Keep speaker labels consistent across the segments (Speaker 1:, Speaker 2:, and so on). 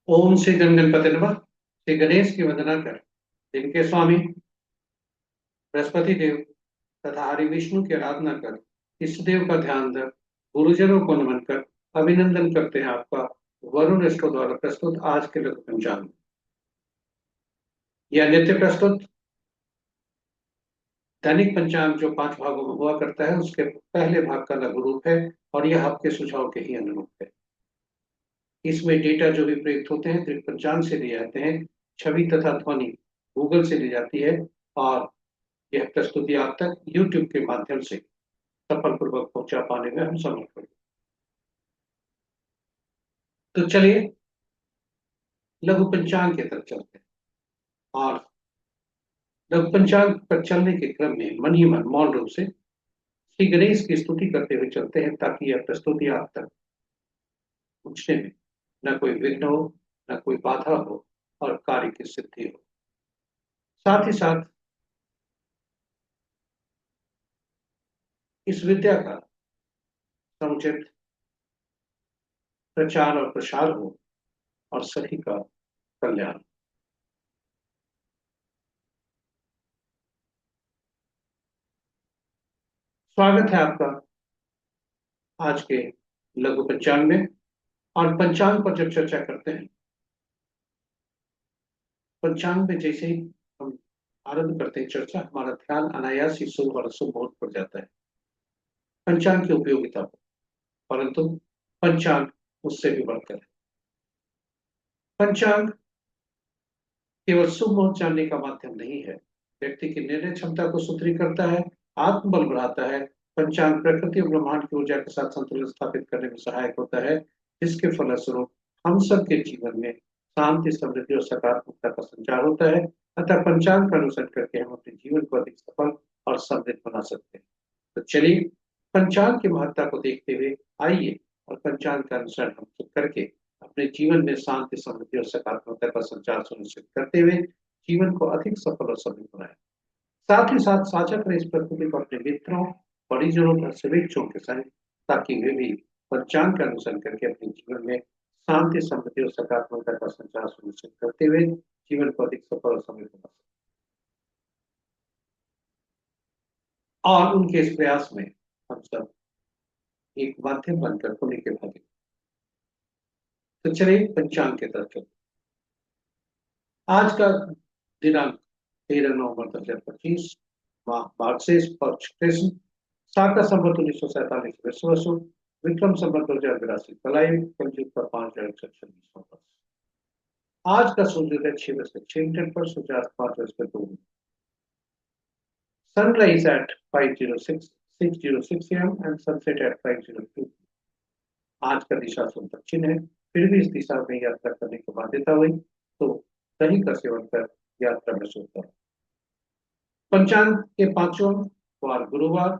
Speaker 1: ओम श्री गण गणपति नमः। श्री गणेश की वंदना कर दिन के स्वामी बृहस्पति देव तथा हरि विष्णु की आराधना कर इष्ट देव का ध्यान कर गुरुजनों को नमन कर अभिनंदन करते हैं आपका वरुण एस्ट्रो द्वारा प्रस्तुत आज के लघु पंचांग। यह नित्य प्रस्तुत दैनिक पंचांग जो 5 भागों में हुआ करता है उसके पहले भाग का लघु रूप है और यह आपके सुझाव के ही अनुरूप है। इसमें डेटा जो भी प्रयुक्त होते हैं दृक पंचांग से लिए जाते हैं। छवि तथा ध्वनि गूगल से ली जाती है और यह प्रस्तुति आप तक YouTube के माध्यम से सफलपूर्वक पहुंचा पाने में हम समर्थ हैं। तो चलिए लघु पंचांग की तरफ चलते हैं और लघु पंचांग पर चलने के क्रम में मन ही मन मौन रूप से श्री गणेश की स्तुति करते हुए चलते हैं ताकि यह प्रस्तुति आप तक पहुंचने में न कोई विघ्न हो, न कोई बाधा हो और कार्य की सिद्धि हो। साथ ही साथ इस विद्या का समुचित प्रचार और प्रसार हो और सभी का कल्याण। स्वागत है आपका आज के लघु पंचांग में। और पंचांग पर जब चर्चा करते हैं, पंचांग में जैसे ही हम आरंभ करते हैं चर्चा, हमारा ध्यान अनायास ही शुभ और अशुभ मुहूर्त पर जाता है, पंचांग की उपयोगिता पर। परंतु पंचांग उससे भी बढ़कर है। पंचांग केवल शुभ मुहूर्त जानने का माध्यम नहीं है, व्यक्ति की निर्णय क्षमता को सुदृढ़ करता है, आत्मबल बढ़ाता है। पंचांग प्रकृति और ब्रह्मांड की ऊर्जा के साथ संतुलन स्थापित करने में सहायक होता है, जिसके फलस्वरूप हम सबके जीवन में शांति, समृद्धि और सकारात्मकता का संचार होता है। अतः पंचांग का अनुसरण करके हम अपने जीवन को अधिक सफल और समृद्ध बना सकते हैं। तो चलिए पंचांग की महत्ता को देखते हुए आइए और पंचांग का अनुसरण हम सब करके अपने जीवन में शांति, समृद्धि और सकारात्मकता का संचार सुनिश्चित करते हुए जीवन को अधिक सफल और समृद्ध बनाए। साथ ही साथ साझा करें इस प्रस्तुति को अपने मित्रों, परिजनों और शुभेच्छुओं के संग, ताकि वे भी पंचांग का अनुसरण करके अपने जीवन में शांति, समृद्धि और सकारात्मकता का संचार सुनिश्चित करते हुए जीवन को अधिक सफल और समृद्ध बना सकें। और उनके इस प्रयास में हम सब एक माध्यम बनकर पुण्य के भागी। तो चलिए पंचांग की तरफ चलते। आज का दिनांक 13 नवंबर 2025, माह मार्गशीर्ष पक्ष कृष्ण, शाका संवत 1947 विश्ववसु, विक्रम संवत 2082 कलाई, कलयुग का 5126वां वर्ष। आज का सूर्योदय 6:06 पर, सूर्यास्त 5:02। Sunrise at 5:06 AM and sunset at 5:02। आज का दिशा शुभ दक्षिण है, फिर भी इस दिशा में यात्रा करने की बाध्यता हुई तो दही का सेवन कर यात्रा में शुभ करें। पंचांग के पांचों वार गुरुवार,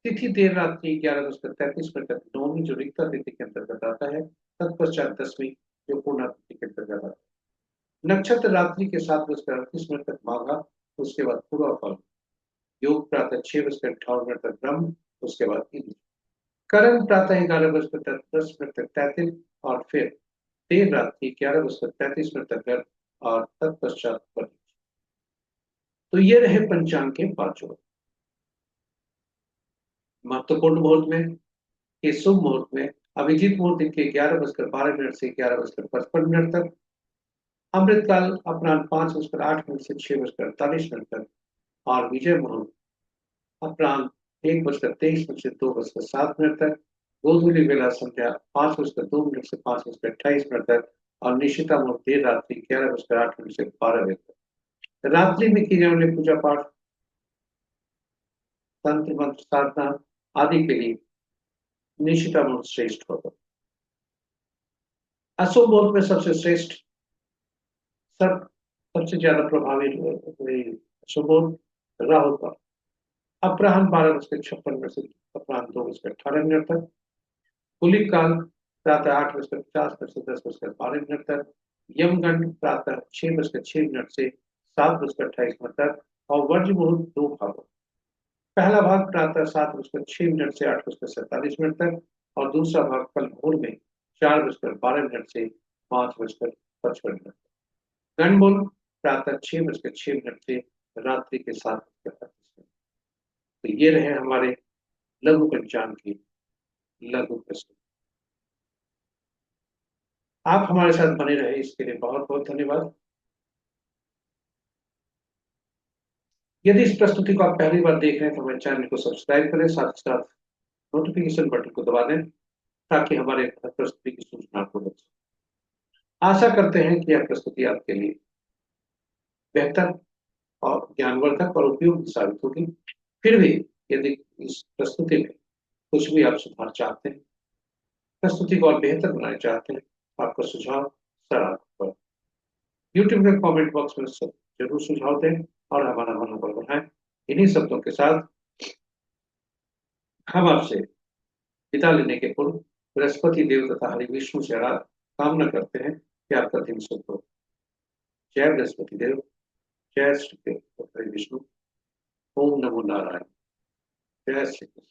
Speaker 1: तिथि देर रात्रि 11:33 तक नौमी जो रिक्ता तिथि के अंतर्गत आता है, तत्पश्चात दसवीं जो पूर्णा तिथि के अंतर्गत आता है। नक्षत्र रात्रि के 7:38 तक माघा, उसके बाद पूर्वा फल। योग प्रातः 6:58 तक ब्रह्म, उसके बाद इंद्र। करण प्रातः 11:10 तक तैतिल और फिर देर रात्रि 11:33 तक गर्भ और तत्पश्चात बलि। तो ये रहे पंचांग के पांचों महत्वपूर्ण मुहूर्त में। के शुभ मुहूर्त में अभिजीत मुहूर्त दिन के 11:12 से 11:55 तक, अमृतकाल अपराह्न 5:08 से 6:48 तक, और विजय मुहूर्त अपराह्न 1:23 से 2:07 तक, गोधूली वेला संध्या 5:02 से 5:28 तक, और निशिता मुहूर्त देर रात्रि 11:08 से 12 बजे तक। रात्रि में की जाने वाली पूजा पाठ, तंत्र मंत्र साधना आदि के लिए निशिता मुहूर्त श्रेष्ठ होगा। अशुभ मुहूर्त में सबसे श्रेष्ठ सब सबसे ज्यादा प्रभावी शुभ मुहूर्त राहु का अपराह्न 12:56 से अपराह्न 2:18 तक, कुलिक काल प्रातः 8:50 से 10:12 तक, यमगंड प्रातः 6:06 से 7:28 तक, और वर्ज मुहूर्त दो भागों। पहला भाग प्रातः 7:06 से 8:47 तक, और दूसरा भाग कल भोर में 4:12 से 5:55 55। गणमुल प्रातः 6:06 से रात्रि के 7:38। तो ये रहे हमारे लघु पंचांग की लघु प्रस्तुति। आप हमारे साथ बने रहे इसके लिए बहुत बहुत धन्यवाद। यदि इस प्रस्तुति को आप पहली बार देख रहे हैं तो हमारे चैनल को सब्सक्राइब करें, साथ ही साथ नोटिफिकेशन बटन को दबा दें ताकि हमारे हर प्रस्तुति की सूचना आपको मिल सके। आशा करते हैं कि यह प्रस्तुति आपके लिए बेहतर और ज्ञानवर्धक और उपयोगी साबित होगी। फिर भी यदि इस प्रस्तुति में कुछ भी आप सुधार चाहते हैं, प्रस्तुति को और बेहतर बनाना चाहते हैं, आपका सुझाव सराहनीय पर यूट्यूब के कमेंट बॉक्स में सब जरूर सुझाव दें और हमारा मनोबल बढ़ाएं। इन्हीं शब्दों के साथ हम आपसे विदा लेने के पूर्व बृहस्पति देव तथा हरि विष्णु से कामना करते हैं कि आपका दिन शुभ हो। जय बृहस्पति देव, जय श्री देव हरि विष्णु, ओम नमो नारायण, जय श्री कृष्ण।